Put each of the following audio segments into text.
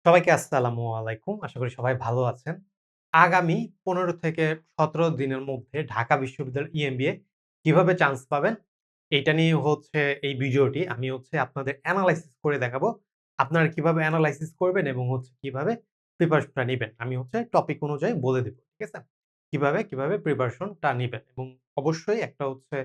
সবাইকে আসসালামু আলাইকুম। আশা করি সবাই ভালো আছেন। আগামী ১৫ থেকে ১৭ দিনের মধ্যে ঢাকা বিশ্ববিদ্যালয়ের EMBA কিভাবে চান্স পাবেন? এইটা নিয়ে হচ্ছে এই ভিডিওটি। আমি হচ্ছে আপনাদের এনালাইসিস করে দেখাবো। আপনারা কিভাবে এনালাইসিস করবেন এবং হচ্ছে কিভাবে প্রিপারেশনটা নিবেন। আমি হচ্ছে টপিক অনুযায়ী বলে দিব। ঠিক আছে? কিভাবে প্রিপারেশনটা নিবেন এবং অবশ্যই একটা হচ্ছে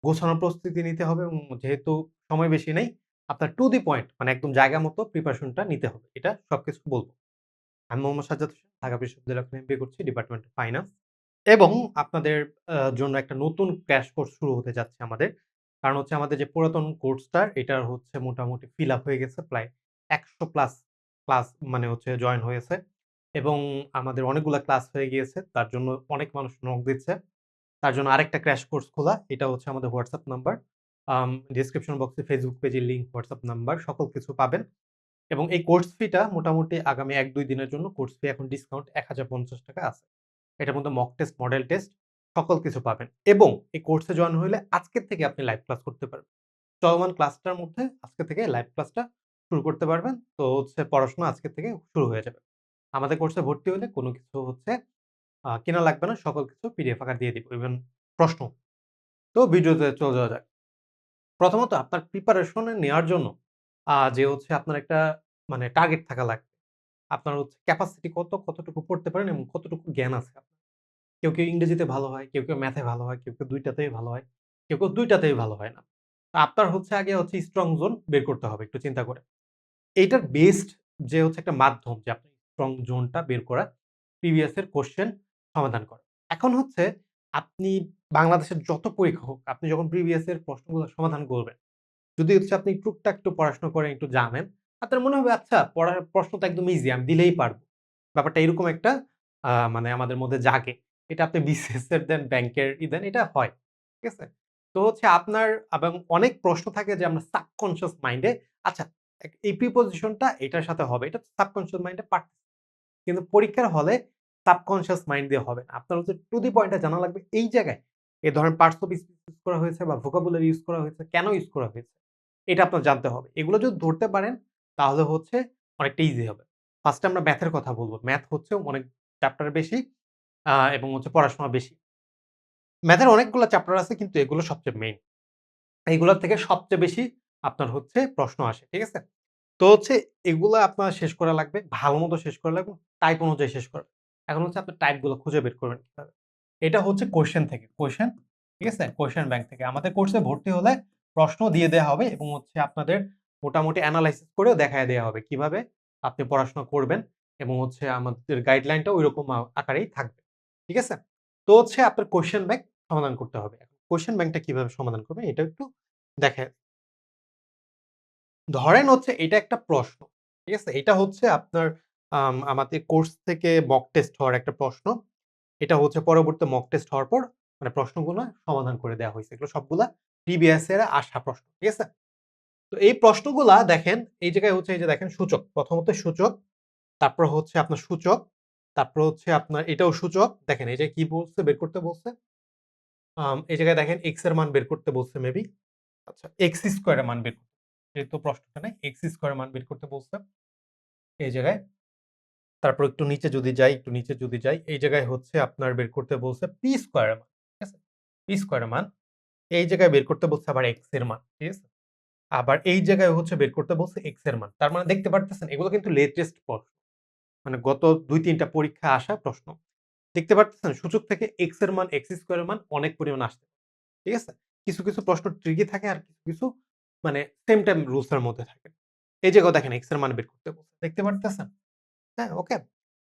গোছানো প্রস্তুতি নিতে হবে এবং যেহেতু সময় বেশি নেই, আপনার টু দি পয়েন্ট মানে একদম জায়গা মতো প্রিপারেশনটা নিতে হবে। এটা সবকিছু বলব। আমি মোহাম্মদ সাজ্জাদ হোসেন, ঢাকা বিশ্ববিদ্যালয় থেকে MBA করছি, ডিপার্টমেন্ট অফ ফাইনান্স এবং আপনাদের জন্য একটা নতুন ক্র্যাশ কোর্স শুরু হতে যাচ্ছে আমাদের। কারণ হচ্ছে আমাদের যে পুরাতন কোর্সটা এটার হচ্ছে মোটামুটি ফিল আপ হয়ে গেছে। প্রায় ১০০ প্লাস ক্লাস মানে হচ্ছে জয়েন হয়েছে এবং আমাদের অনেকগুলা ক্লাস হয়ে গিয়েছে। তার জন্য অনেক মানুষ নক দিচ্ছে। তার জন্য আরেকটা ক্র্যাশ কোর্স খোলা। এটা হচ্ছে আমাদের WhatsApp নাম্বার। ডেসক্রিপশন বক্সে Facebook পেজের লিংক, WhatsApp নাম্বার সকল কিছু পাবেন। এবং এই কোর্স ফিটা মোটামুটি আগামী ১-২ দিনের জন্য কোর্স ফি এখন ডিসকাউন্ট ৳১,০৫০ আছে। এটার মধ্যে মক টেস্ট, মডেল টেস্ট সকল কিছু পাবেন। এবং এই কোর্সে জয়েন হইলে আজকের থেকে আপনি লাইভ ক্লাস করতে পারবেন। চলমান ক্লাসটার মধ্যে আজকে থেকে লাইভ ক্লাসটা শুরু করতে পারবেন। তো হচ্ছে পড়াশোনা আজকে থেকে শুরু হয়ে যাবে। আমাদের কোর্সে ভর্তি হলে কোনো কিছু হচ্ছে কেনা লাগবে না। সকল কিছু পিডিএফ আকারে দিয়ে দিব। ইভেন প্রশ্ন। তো ভিডিওতে চলে যাওয়া যাক। প্রথমত আপনার প্রিপারেশন নেওয়ার জন্য যে হচ্ছে আপনার একটা মানে টার্গেট থাকা লাগবে। আপনার হচ্ছে ক্যাপাসিটি কতটুকু পড়তে পারেন এবং কতটুকু জ্ঞান আছে আপনার। কেউ ইংরেজিতে ভালো হয়, কেউ ম্যাথে ভালো হয়, কেউ ২ টাতেই ভালো হয়, কেউ ২ টাতেই ভালো হয় না। তো আপনার হচ্ছে আগে হচ্ছে স্ট্রং জোন বের করতে হবে একটু চিন্তা করে। এইটার বেস্ট যে হচ্ছে একটা মাধ্যম যে আপনি স্ট্রং জোনটা বের করা, প্রিভিয়াস এর কোয়েশ্চেন সমাধান করা। এখন হচ্ছে আপনি বাংলাদেশের যত পরীক্ষা হোক, আপনি যখন প্রিভিয়াস এর প্রশ্নগুলো সমাধান করবেন যদি হচ্ছে আপনি টুকটাক একটু পড়াশোনা করেন, একটু জানেন, আপনার মনে হবে আচ্ছা পড়ার প্রশ্ন তো একদম ইজি আমি দিলেই পারব। ব্যাপারটা এরকম একটা মানে আমাদের মধ্যে জাগে। এটা আপনি বিসিএস এর দেন, ব্যাংকের দেন এটা হয়। ঠিক আছে? তো হচ্ছে আপনার এবং অনেক প্রশ্ন থাকে যে আমরা সাবকন্সিয়াস মাইন্ডে আচ্ছা এই প্রিপোজিশনটা এটার সাথে হবে। এটা সাবকন্সিয়াস মাইন্ডে পারতেছি। কিন্তু পরীক্ষার হলে সাবকন্সিয়াস মাইন্ড দিয়ে হবে না। আপনার হচ্ছে টু দি পয়েন্ট টা জানা লাগবে এই জায়গায় এ ধরনের পার্টস অফ স্পিচ ইউস করা হয়েছে বা ভোকাবুলারি ইউস করা হয়েছে, কেন ইউস করা হয়েছে? এটা আপনার জানতে হবে। এগুলো যদি ধরতে পারেন তাহলে হচ্ছে অনেকটা ইজি হবে। ফার্স্ট এ আমরা ম্যাথের কথা বলব। ম্যাথ হচ্ছে অনেক চ্যাপ্টার বেশি এবং হচ্ছে পড়াশোনা বেশি। ম্যাথের অনেকগুলা চ্যাপ্টার আছে কিন্তু এগুলো সবচেয়ে মেইন। এইগুলার থেকে সবচেয়ে বেশি আপনার হচ্ছে প্রশ্ন আসে। ঠিক আছে? তো হচ্ছে এগুলা আপনার শেষ করা লাগবে। ভালোমতো শেষ করা লাগবে। টাইপ অনুযায়ী শেষ করা। এখন হচ্ছে আপনার টাইপ গুলো খুঁজে বের করবেন কিভাবে। এটা হচ্ছে কোয়েশ্চেন থেকে। কোয়েশ্চেন ঠিক আছে? কোয়েশ্চেন ব্যাংক থেকে। আমাদের কোর্সে ভর্তি হলে প্রশ্ন দিয়ে দেয়া হবে এবং হচ্ছে আপনাদের মোটামুটি এনালাইসিস করেও দেখায় দেয়া হবে কিভাবে আপনি পড়াশোনা করবেন এবং হচ্ছে আমাদের গাইডলাইনটাও ঐরকম আকারেই থাকবে। ঠিক আছে? তো হচ্ছে আপনার কোয়েশ্চেন ব্যাংক সমাধান করতে হবে। কোয়েশ্চেন ব্যাংকটা কিভাবে সমাধান করবেন এটা একটু দেখাই। ধরেন হচ্ছে এটা একটা প্রশ্ন। ঠিক আছে? এটা হচ্ছে আপনার আমাদের কোর্স থেকে মক টেস্ট হওয়ার একটা প্রশ্ন। এটা হচ্ছে পরবর্তী মক টেস্ট হওয়ার পর মানে প্রশ্নগুলা সমাধান করে দেয়া হইছে। এগুলো সবগুলা প্রিভিয়াস এর আসা প্রশ্ন। ঠিক আছে? তো এই প্রশ্নগুলা দেখেন এই জায়গায় হচ্ছে এই যে দেখেন সূচক। প্রথমত সূচক, তারপর হচ্ছে আপনার সূচক, তারপর হচ্ছে আপনার এটাও সূচক। দেখেন এই যে কি বলছে বের করতে বলছে? এই জায়গায় দেখেন x এর মান বের করতে বলছে মেবি। আচ্ছা x স্কয়ার এর মান বের করতে। যেহেতু প্রশ্নটা নাই x স্কয়ার এর মান বের করতে বলছে। এই জায়গায়। তারপর একটু নিচে যদি যাই, এই জায়গায় হচ্ছে আপনার বের করতে বলছে পি স্কয়ার এর মান। ঠিক আছে? পি স্কয়ার এর মান। এই জায়গায় বের করতে বলছে আবার x এর মান। ঠিক আছে? আবার এই জায়গায় হচ্ছে বের করতে বলছে x এর মান। তার মানে দেখতে পারতেছেন এগুলো কিন্তু লেটেস্ট প্রশ্ন। মানে গত ২-৩ টা পরীক্ষায় আসা প্রশ্ন। দেখতে পারতেছেন সূচক থেকে x এর মান, x স্কয়ার এর মান অনেক পরিমাণে আসছে। ঠিক আছে? কিছু প্রশ্ন ট্রিকি থাকে আর কিছু মানে সেম টাইম রুলস এর মধ্যে থাকে। এই জায়গায়ও দেখেন x এর মান বের করতে বলছে। দেখতে পারতেছেন? হ্যাঁ, ওকে।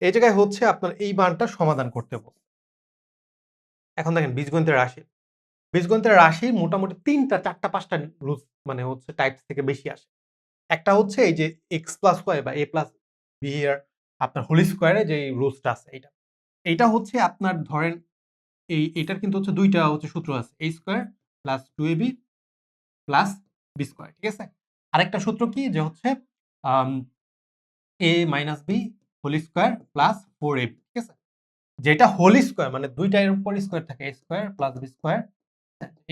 এই জায়গায় হচ্ছে আপনার এই মানটা সমাধান করতে বলছে। এখন দেখেন বীজগণিতের রাশি। বীজগণিতের রাশি মোটামুটি ৩ টা ৪ টা ৫ টা রুলস মানে হচ্ছে টাইপস থেকে বেশি আসে। একটা হচ্ছে এই যে x প্লাস y বা a প্লাস b এর আপনার হোল স্কয়ার এ যে রুলসটা আছে এইটা। এইটা হচ্ছে আপনার ধরেন এটার কিন্তু হচ্ছে ২ টা হচ্ছে সূত্র আছে। a square plus 2ab plus b square. ঠিক আছে? আরেকটা সূত্র কি যে হচ্ছে um a minus b whole square plus 4ab। ঠিক আছে? যেটা হোল স্কয়ার মানে ২ টার উপর স্কয়ার থাকে a square plus b square.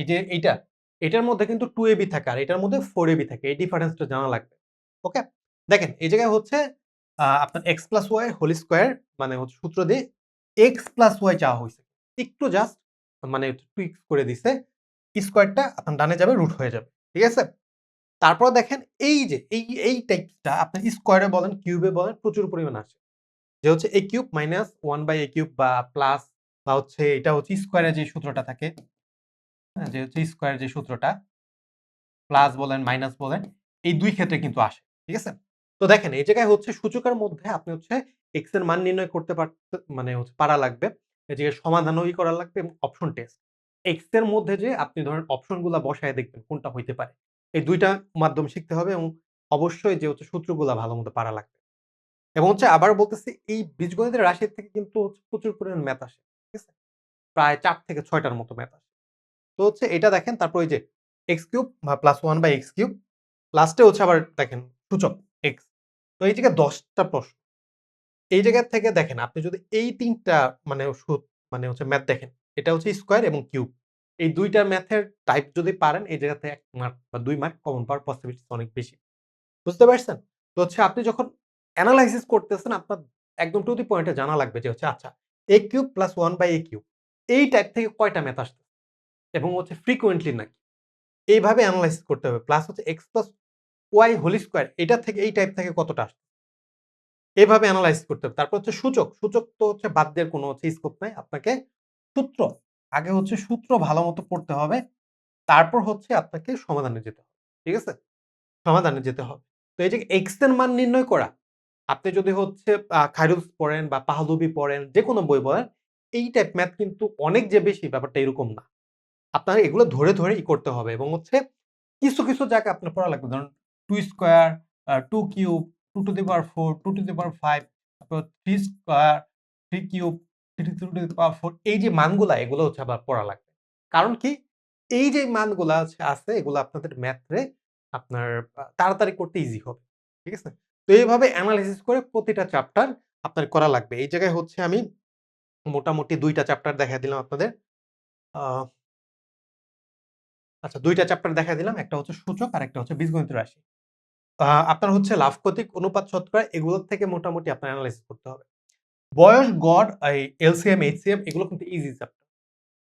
এই যে এইটা, এটার মধ্যে কিন্তু 2ab থাকে আর এটার মধ্যে 4ab থাকে। এই ডিফারেন্সটা জানা লাগবে। ওকে? দেখেন এই জায়গায় হচ্ছে আপনার X plus Y whole square মানে হচ্ছে সূত্র দিয়ে এক্স প্লাস ওয়াই চাওয়া হয়েছে, একটু জাস্ট মানে টুইক করে দিছে, স্কোয়ারটা আপনার ডানে যাবে, রুট হয়ে যাবে, ঠিক আছে। তারপর দেখেন এই যে এই টাইপটা আপনার স্কোয়ারে বলেন কিউবে বলেন প্রচুর পরিমাণে আসে, যে হচ্ছে a cube minus one by a cube বা প্লাস বা হচ্ছে এটা হচ্ছে স্কোয়ারের যে সূত্রটা থাকে, হ্যাঁ, যে হচ্ছে স্কোয়ারের যে সূত্রটা প্লাস বলেন মাইনাস বলেন এই দুই ক্ষেত্রে কিন্তু আসে, ঠিক আছে। তো দেখেন এই জায়গায় হচ্ছে সূচকের মধ্যে আপনি হচ্ছে এক্স এর মান নির্ণয় করতে পারতে মানে হচ্ছে পারা লাগবে, এই জায়গায় সমাধানই করা লাগবে এবং অপশন টেস্ট এক্স এর মধ্যে যে আপনি ধরেন অপশনগুলা বসায় দেখবেন কোনটা হইতে পারে, এই দুইটা মাধ্যম শিখতে হবে এবং অবশ্যই যে হচ্ছে সূত্রগুলা ভালো মতো পারা লাগবে। এবং হচ্ছে আবার বলতেছি এই বীজগণিতের রাশির থেকে কিন্তু হচ্ছে প্রচুর পরিমাণ ম্যাথ আসে, ঠিক আছে? প্রায় ৪ থেকে ৬ টার মতো ম্যাথ আসে। তো হচ্ছে এটা দেখেন, তারপর ওই যে এক্স কিউব বা প্লাস 1 বাই এক্স কিউব লাস্টে হচ্ছে আবার দেখেন সূচক এক্স। তো এই জায়গায় ১০ টা প্রশ্ন। এই জায়গা থেকে দেখেন আপনি যদি এই ৩ টা মানে মানে হচ্ছে ম্যাথ দেখেন, এটা হচ্ছে স্কোয়ার এবং কিউব। এই ২ টা ম্যাথের টাইপ যদি পারেন এই জায়গাতে ১ মার্ক বা ২ মার্ক কমন পাওয়ার পসিবিলিটিস অনেক বেশি। বুঝতে পারছেন? তো হচ্ছে আপনি যখন এনালাইসিস করতেছেন আপনার একদম টু দি পয়েন্ট এ জানা লাগবে যে হচ্ছে আচ্ছা a cube plus 1 by a cube এই টাইপ থেকে কয়টা ম্যাথ আসছে এবং হচ্ছে ফ্রিকোয়েন্টলি নাকি। এইভাবে এনালাইসিস করতে হবে। প্লাস হচ্ছে x plus y whole square এটা থেকে এই টাইপ থেকে কতটা আসছে। এভাবে এনালাইজ করতে হবে। তারপর হচ্ছে সূচক। সূচক তো হচ্ছে বাদ দেওয়ার কোনো হচ্ছে স্কোপ নাই। আপনাকে সূত্র, আগে হচ্ছে সূত্র ভালোমতো পড়তে হবে। তারপর হচ্ছে আপনাকে সমাধানে যেতে হবে। ঠিক আছে? সমাধানে যেতে হবে। তো এই যে x এর মান নির্ণয় করা, আপনি যদি হচ্ছে খাইরুলস পড়েন বা পাহলবি পড়েন, যেকোনো বই পড়েন, এই টাইপ ম্যাথ কিন্তু অনেক যে বেশি ব্যাপারটা এরকম না। আপনার এগুলো ধরে, ধরে করতে হবে এবং হচ্ছে কিছু, কিছু জায়গায় আপনার পড়া লাগবে। ধরুন 2 square, 2 cube, 2 to the power 4, 2 to the power 5, তারপর 3 square, 3 cube, 3 to the power 4 এই যে মানগুলা এগুলো হচ্ছে আবার পড়া লাগবে। কারণ কি? এই যে মানগুলা আছে এগুলো আপনাদের ম্যাথে আপনার তাড়াতাড়ি করতে ইজি হবে। ঠিক আছে? তো এইভাবে এনালাইসিস করে প্রতিটা চ্যাপ্টার আপনার করা লাগবে। এই জায়গায় হচ্ছে আমি মোটামুটি ২ টা চ্যাপ্টার দেখায় দিলাম আপনাদের। আ আচ্ছা ২ টা চ্যাপ্টার দেখায় দিলাম। একটা হচ্ছে সূচক আরেকটা হচ্ছে বীজগণিত রাশি। আপনার হচ্ছে লাভক্ষতিক অনুপাত শতকরা এগুলোর থেকে মোটামুটি আপনার এনালাইসিস করতে হবে। বয়স, গড়, এই এলসিএম, এইচসিএম এগুলো কিন্তু ইজি চ্যাপ্টার।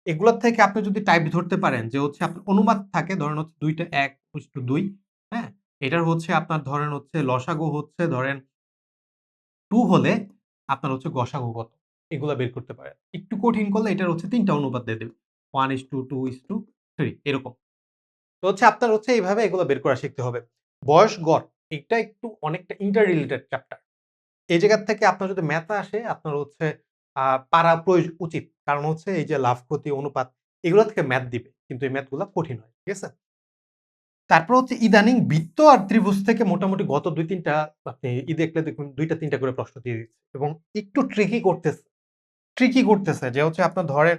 এগুলোর থেকে আপনি যদি টাইপ ধরতে পারেন যে হচ্ছে আপনার অনুপাত থাকে ধরেন হচ্ছে ২ টা ১:২, হ্যাঁ? এটার হচ্ছে আপনার ধরেন হচ্ছে লসাগু হচ্ছে ধরেন ২ হলে আপনার হচ্ছে গসাগু কত? এগুলা বের করতে পারেন। একটু কঠিন করলে এটার হচ্ছে ৩ টা অনুপাত দিয়ে দেবে। 1:2:3 এরকম। তো হচ্ছে আপনার হচ্ছে এইভাবে এগুলো বের করা শিখতে হবে। বয়স, গড় এটা একটু অনেকটা ইন্টার রিলেটেড চ্যাপ্টার। এই জায়গা থেকে আপনার যদি ম্যাথ আসে আপনার হচ্ছে পারা উচিত। কারণ হচ্ছে এই যে লাভ, ক্ষতি, অনুপাত এগুলো থেকে ম্যাথ দিবে। কিন্তু এই ম্যাথ গুলা কঠিন হয়। ঠিক আছে? তারপর হচ্ছে ইদানিং বৃত্ত আর ত্রিভুজ থেকে মোটামুটি গত ২-৩ টা আপনি দেখলে দেখবেন ২ টা ৩ টা করে প্রশ্ন দিয়ে দিচ্ছে এবং একটু ট্রিকি করতেছে যে হচ্ছে আপনার ধরেন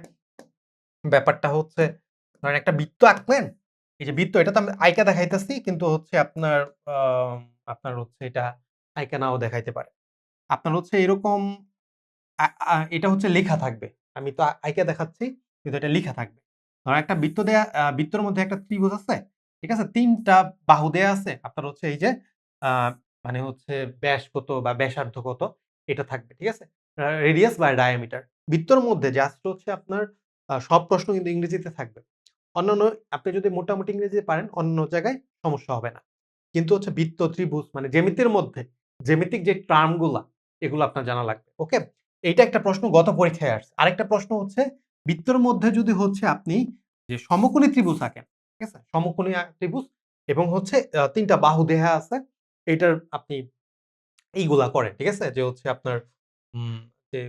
ব্যাপারটা হচ্ছে ধরেন একটা বৃত্ত আঁকলেন। এই যে বৃত্ত এটা তো আমি আইকা দেখাইতেছি কিন্তু হচ্ছে আপনার হচ্ছে এটা আইকা নাও দেখাইতে পারে। আপনার হচ্ছে এরকম আ আ এটা হচ্ছে লেখা থাকবে। আমি তো আইকা দেখাচ্ছি কিন্তু এটা লিখা থাকবে। ধরেন একটা বৃত্ত দেয়া বৃত্তের মধ্যে একটা ত্রিভুজ আছে। ঠিক আছে? ৩ টা বাহু দেয়া আছে। আপনার হচ্ছে এই যে আ মানে হচ্ছে ব্যাস কত বা ব্যাসার্ধ কত এটা থাকবে। ঠিক আছে? রেডিয়াস বা ডায়ামিটার। বৃত্তর মধ্যে জাস্ট হচ্ছে আপনার সব প্রশ্ন কিন্তু ইংরেজিতে থাকবে। অন্যান্য আপনি যদি মোটামুটি ইংরেজি পারেন অন্য জায়গায় সমস্যা হবে না। কিন্তু হচ্ছে বৃত্ত, ত্রিভুজ মানে জ্যামিতির মধ্যে জ্যামিতিক যে টার্ম গুলা এগুলো আপনার জানা লাগবে। ওকে? এইটা একটা প্রশ্ন গত পরীক্ষায় আসছে। আরেকটা প্রশ্ন হচ্ছে বৃত্তের মধ্যে যদি হচ্ছে আপনি যে সমকোণী ত্রিভুজ আঁকেন, ঠিক আছে? সমকোণী ত্রিভুজ এবং হচ্ছে ৩ টা বাহু দেহা আছে। এইটার আপনি এইগুলা করেন। ঠিক আছে? যে হচ্ছে আপনার উম যে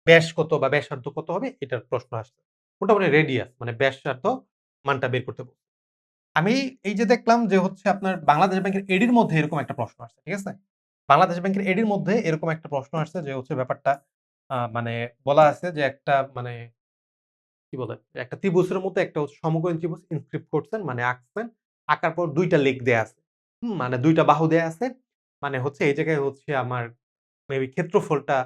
ব্যাস কত বা ব্যাসার্ধ কত হবে এটার প্রশ্ন আসছে। মোটামুটি রেডিয়াস মানে ব্যাসার্ধ মানটা বের করতে বলছে। আমি এই যে দেখলাম যে হচ্ছে আপনার বাংলাদেশ ব্যাংকের এডির মধ্যে এরকম একটা প্রশ্ন আসছে। ঠিক আছে? বাংলাদেশ ব্যাংকের এডির মধ্যে এরকম একটা প্রশ্ন আসছে যে হচ্ছে ব্যাপারটা মানে বলা আছে যে একটা মানে কি বলে? একটা ত্রিভুজের মধ্যে একটা হচ্ছে সমকোণী ত্রিভুজ ইনস্ক্রিপ্ট করছেন মানে আঁকছেন। আঁকার পর ২ টা লেগ দেয়া আছে। মানে ২ টা বাহু দেয়া আছে। মানে হচ্ছে এই জায়গায় হচ্ছে আমার মেবি ক্ষেত্রফলটা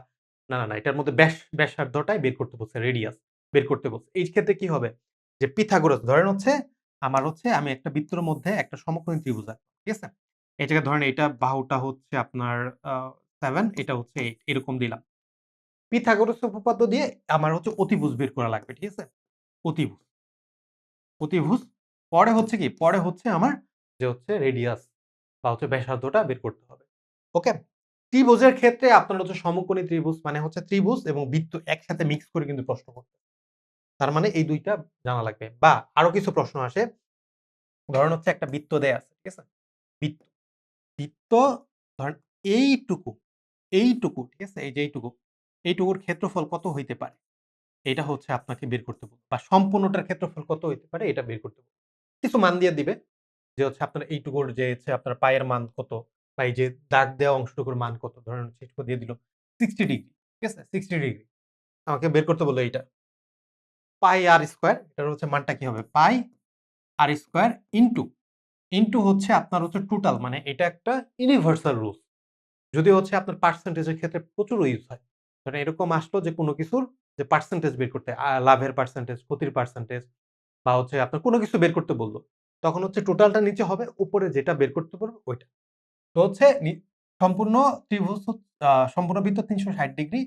না, এটার মধ্যে ব্যাসার্ধটাই বের করতে বলছে, রেডিয়াস বের করতে বলছে। এই ক্ষেত্রে কি হবে? যে পিথাগোরাস ধরেন হচ্ছে আমার হচ্ছে আমি একটা বৃত্তের মধ্যে একটা সমকোণী ত্রিভুজ আঁকলাম। ঠিক আছে? এই জায়গায় ধরেন এটা বাহুটা হচ্ছে আপনার আ 7 এটা হচ্ছে 8 এরকম দিলাম। পিথাগোরাস উপপাদ্য দিয়ে আমার হচ্ছে অতিভুজ বের করা লাগবে, ঠিক আছে? অতিভুজ, অতিভুজ। পরে হচ্ছে কি? পরে হচ্ছে আমার যে হচ্ছে রেডিয়াস বা হচ্ছে ব্যাসার্ধটা বের করতে হবে। ওকে? ত্রিভুজের ক্ষেত্রে আপনার হচ্ছে সমকোণী ত্রিভুজ মানে হচ্ছে ত্রিভুজ এবং বৃত্ত একসাথে মিক্স করে কিন্তু প্রশ্ন করবে। তার মানে এই ২ টা জানা লাগবে। বা আরো কিছু প্রশ্ন আসে। ধরেন হচ্ছে একটা বৃত্ত দেয়া আছে, ঠিক আছে? বৃত্ত, বৃত্ত ধরেন এইটুকু, এইটুকু, ঠিক আছে? এই যে এইটুকু, এইটুকুর ক্ষেত্রফল কত হইতে পারে? এটা হচ্ছে আপনাকে বের করতে বলবে। বা সম্পূর্ণটার ক্ষেত্রফল কত হইতে পারে? এটা বের করতে বলবে। কিছু মান দিয়ে দিবে। যে হচ্ছে আপনার এইটুকুর যে হচ্ছে আপনার পায়ের মান কত বা এই যে দাগ দেওয়া অংশটুকুর মান কত? ধরেন হচ্ছে এটুকু দিয়ে দিল 60 ডিগ্রি। ঠিক আছে? 60 ডিগ্রি। আমাকে বের করতে বলল এইটা। পাই আর স্কয়ার এটার হচ্ছে মানটা কি হবে? পাই আর স্কয়ার ইনটু হচ্ছে আপনার হচ্ছে টোটাল মানে এটা একটা ইউনিভার্সাল রুল। যদি হচ্ছে আপনার পার্সেন্টেজের ক্ষেত্রে প্রচুর ইউজ হয়। ধরেন এরকম আসলো যে কোনো কিছুর যে পার্সেন্টেজ বের করতে লাভের পার্সেন্টেজ, ক্ষতির পার্সেন্টেজ বা হচ্ছে আপনার কোনো কিছু বের করতে বলল। তখন হচ্ছে টোটালটা নিচে হবে, উপরে যেটা বের করতে পারবে ওইটা। তো হচ্ছে সম্পূর্ণ ত্রিভুজ সম্পূর্ণ বৃত্ত ৩৬০ ডিগ্রি।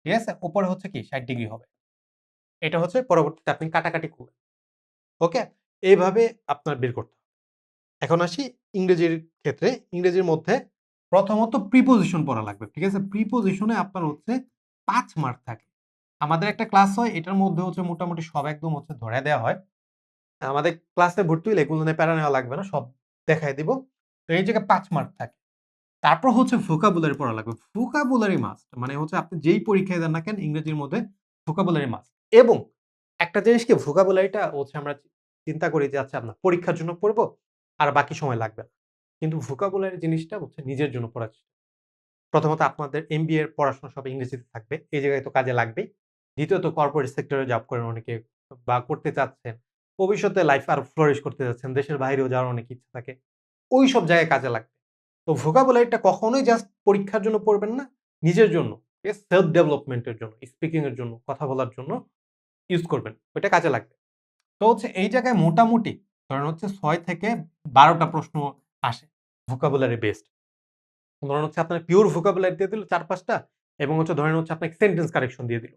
ঠিক আছে? উপরে হচ্ছে কি ৬০ ডিগ্রি হবে। এটা হচ্ছে পরবর্তীতে আপনি কাটাকাটি করবেন। ওকে? এইভাবে আপনার বের করতে হবে। এখন আসি ইংরেজির ক্ষেত্রে। ইংরেজির মধ্যে প্রথমত প্রিপোজিশন পড়া লাগবে। ঠিক আছে? প্রিপোজিশনে আপনার হচ্ছে ৫ মার্ক থাকে। আমাদের একটা ক্লাস হয় এটার মধ্যে হচ্ছে মোটামুটি সব একদম হচ্ছে ধরায় দেয়া হয়। আমাদের ক্লাসে ভর্তি হইলে এগুলো নিয়ে প্যারা নেওয়া লাগবে না। সব দেখায় দিব। তো এই জায়গায় ৫ মার্ক থাকে। তারপর হচ্ছে ভোকাবুলারি পড়া লাগবে। Vocabulary must. মানে হচ্ছে আপনি যেই পরীক্ষায় দেন না কেন ইংরেজির মধ্যে ভোকাবুলারি মাস্ট। এবং একটা জিনিস কি ভোকাবুলারিটা হচ্ছে আমরা চিন্তা করি যে আচ্ছা আমরা পরীক্ষার জন্য পড়বো আর বাকি সময় লাগবে না। কিন্তু ভোকাবুলারি জিনিসটা হচ্ছে নিজের জন্য পড়া। প্রথমত আপনাদের এমবিএ এর পড়াশোনা সব ইংরেজিতে থাকবে। এই জায়গায় তো কাজে লাগবেই। দ্বিতীয়ত কর্পোরেট সেক্টরে জব করেন অনেকে বা করতে চাচ্ছেন। ভবিষ্যতে লাইফ আরো ফ্লোরিশ করতে যাচ্ছেন। দেশের বাইরেও যাওয়ার অনেক ইচ্ছা থাকে। ওইসব জায়গায় কাজে লাগবে। তো ভোকাবুলারিটা কখনোই জাস্ট পরীক্ষার জন্য পড়বেন না, নিজের জন্য। ঠিক আছে? সেলফ ডেভেলপমেন্ট এর জন্য, স্পিকিং এর জন্য, কথা বলার জন্য ইউজ করবেন। ওইটা কাজে লাগবে। তো হচ্ছে এই জায়গায় মোটামুটি ধরেন হচ্ছে ৬ থেকে ১২ টা প্রশ্ন আসে ভোকাবুলারি বেসড। ধরেন হচ্ছে আপনার পিওর ভোকাবুলারি দিয়ে দিল ৪-৫ টা এবং হচ্ছে ধরেন হচ্ছে আপনাকে সেন্টেন্স কারেকশন দিয়ে দিল।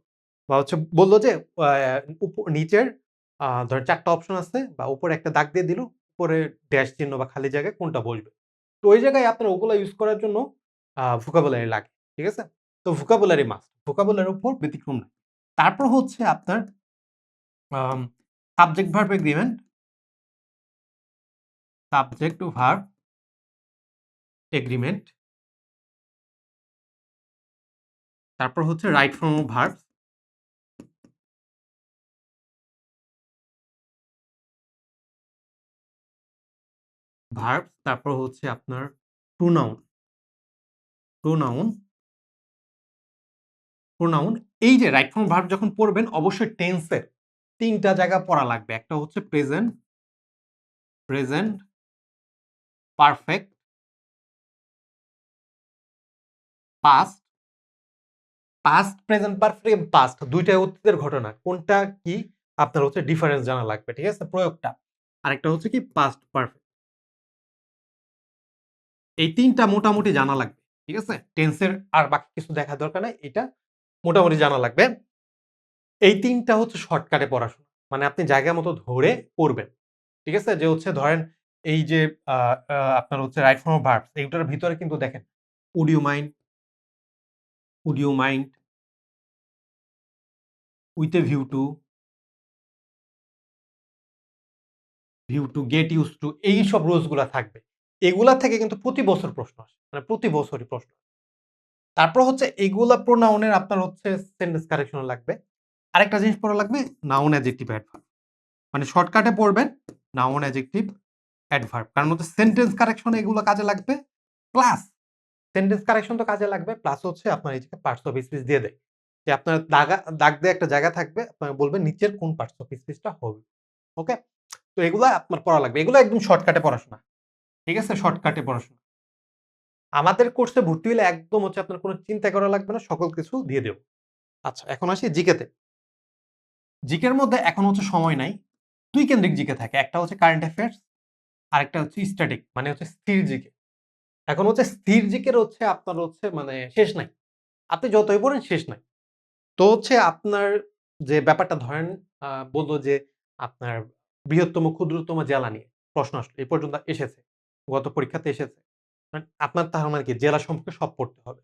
বা হচ্ছে বলল যে নিচের ধরেন ৪ টা অপশন আছে বা উপরে একটা দাগ দিয়ে দিল। উপরে ড্যাশ চিহ্ন বা খালি জায়গায় কোনটা বসবে। তো ওই জায়গায় আপনার ওগুলা ইউজ করার জন্য ভোকাবুলারি লাগে। ঠিক আছে? তো ভোকাবুলারি মাস্ট। ভোকাবুলারির উপর ব্যতিক্রম নাই। তারপর হচ্ছে আপনার আম subject verb agreement, subject to verb agreement. তারপর হচ্ছে রাইট ফর্ম অফ ভার্বস, তারপর হচ্ছে আপনার প্রোনাউন, প্রোনাউন, প্রোনাউন। এই যে রাইট ফর্ম ভার্ব যখন পড়বেন অবশ্যই টেন্সের ৩ টা জায়গা পড়া লাগবে। একটা হচ্ছে present, present perfect, past, past, present perfect এবং পাস্ট ২ টাই অতীতের ঘটনা। কোনটা কি আপনার হচ্ছে ডিফারেন্স জানা লাগবে। ঠিক আছে? প্রয়োগটা। আরেকটা হচ্ছে কি পাস্ট পারফেক্ট। এই ৩ টা মোটামুটি জানা লাগবে। ঠিক আছে? টেন্সের আর বাকি কিছু দেখার দরকার নাই। এটা মোটামুটি জানা লাগবে। এই ৩ টা হচ্ছে শর্টকাটে পড়াশোনা। মানে আপনি জায়গা মতো ধরে পড়বেন। ঠিক আছে? যে হচ্ছে ধরেন এই যে আ আ আপনার হচ্ছে রাইট ফর্ম অফ ভার্বস এগুলোর ভিতরে কিন্তু দেখেন would you mind, would you mind, with a view to, get used to এইসব রুলস গুলা থাকবে। এগুলা থেকে কিন্তু প্রতি বছর প্রশ্ন আসে। মানে প্রতি বছরই প্রশ্ন। তারপর হচ্ছে এগুলা প্রোনাউনের আপনার হচ্ছে সেন্টেন্স কারেকশন লাগবে। আরেকটা জিনিস পড়া লাগবে নাউন, অ্যাডজেক্টিভ, অ্যাডভার্ব। মানে শর্টকাটে পড়বেন নাউন, অ্যাডজেক্টিভ, অ্যাডভার্ব। কারণ হচ্ছে সেন্টেন্স কারেকশন এগুলো কাজে লাগবে। প্লাস সেন্টেন্স কারেকশন তো কাজে লাগবে। প্লাস হচ্ছে আপনার এই যে পার্টস অফ স্পিচ দিয়ে দেয়। যে আপনার দাগ দিয়ে একটা জায়গা থাকবে। আপনাকে বলবে নিচের কোন পার্টস অফ স্পিচটা হবে। ওকে? তো এগুলা আপনার পড়া লাগবে। এগুলো একদম শর্টকাটে পড়াশোনা। ঠিক আছে? শর্টকাটে পড়াশোনা। আমাদের কোর্সে ভর্তি হইলে একদম হচ্ছে আপনার কোন চিন্তা করা লাগবে না। সকল কিছু দিয়ে দেব। আচ্ছা এখন আসি জিকে তে। জিকের মধ্যে এখন হচ্ছে সময় নাই। ২ কেন্দ্রিক জিকে থাকে। একটা হচ্ছে কারেন্ট অ্যাফেয়ার্স, আরেকটা হচ্ছে স্ট্যাটিক মানে হচ্ছে স্থির জিকে। এখন হচ্ছে স্থির জিকের হচ্ছে আপনার হচ্ছে মানে শেষ নাই। আপনি যতই পড়েন শেষ নাই। তো হচ্ছে আপনার যে ব্যাপারটা ধরেন বলল যে আপনার বৃহত্তম, ক্ষুদ্রতম জেলা নিয়ে প্রশ্ন আসলো। এই পর্যন্ত এসেছে। গত পরীক্ষাতে এসেছে। আপনার তার মানে কি জেলা সম্পর্কে সব পড়তে হবে।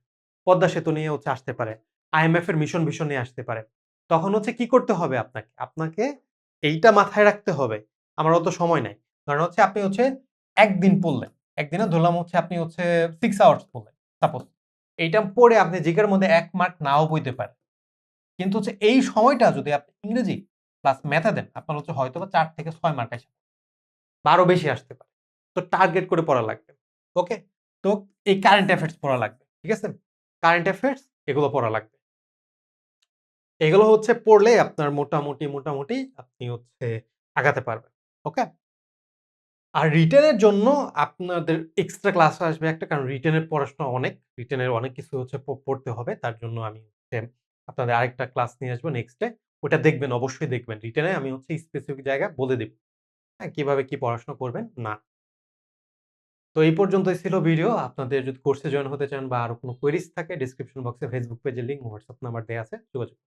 পদ্মা সেতু নিয়ে হচ্ছে আসতে পারে। আইএমএফ এর মিশন ভিশন নিয়ে আসতে পারে। তখন হচ্ছে কি করতে হবে আপনাকে? আপনাকে এইটা মাথায় রাখতে হবে। আমার অত সময় নাই। কারণ হচ্ছে আপনি হচ্ছে ১ দিন পড়লেন। একদিনে ধরলাম হচ্ছে আপনি হচ্ছে 6 আওয়ার্স পড়লেন। সাপোজ। এইটা পড়ে আপনি জিকের মধ্যে ১ মার্ক নাও বইতে পারেন। কিন্তু হচ্ছে এই সময়টা যদি আপনি ইংরেজি প্লাস ম্যাথে দেন, আপনার হচ্ছে হয়তোবা ৪ থেকে ৬ মার্ক আইসা বা আরো বেশি আসতে পারে। তো টার্গেট করে পড়া লাগবে। ওকে? তো এই কারেন্ট অ্যাফেয়ার্স পড়া লাগবে। ঠিক আছে? কারেন্ট অ্যাফেয়ার্স এগুলো পড়া লাগবে। এগুলো হচ্ছে পড়লে আপনার মোটামুটি আপনি হচ্ছে আগাতে পারবেন। ওকে? আর রিটেন এর জন্য আপনাদের এক্সট্রা ক্লাস আসবে একটা। কারণ রিটেন এর পড়াশোনা অনেক। রিটেন এর অনেক কিছু হচ্ছে পড়তে হবে। তার জন্য আমি হচ্ছে আপনাদের আরেকটা ক্লাস নিয়ে আসবো নেক্সট ডে। ওটা দেখবেন, অবশ্যই দেখবেন। রিটেন এ আমি হচ্ছে স্পেসিফিক জায়গা বলে দিব। হ্যাঁ? কিভাবে কি পড়াশোনা করবেন না। তো এই পর্যন্তই ছিল ভিডিও। আপনাদের যদি কোর্সে জয়েন হতে চান বা আরো কোনো কোয়েরিজ থাকে ডেসক্রিপশন বক্সে ফেসবুক পেজের লিংক, হোয়াটসঅ্যাপ নাম্বার দেয়া আছে। যোগাযোগ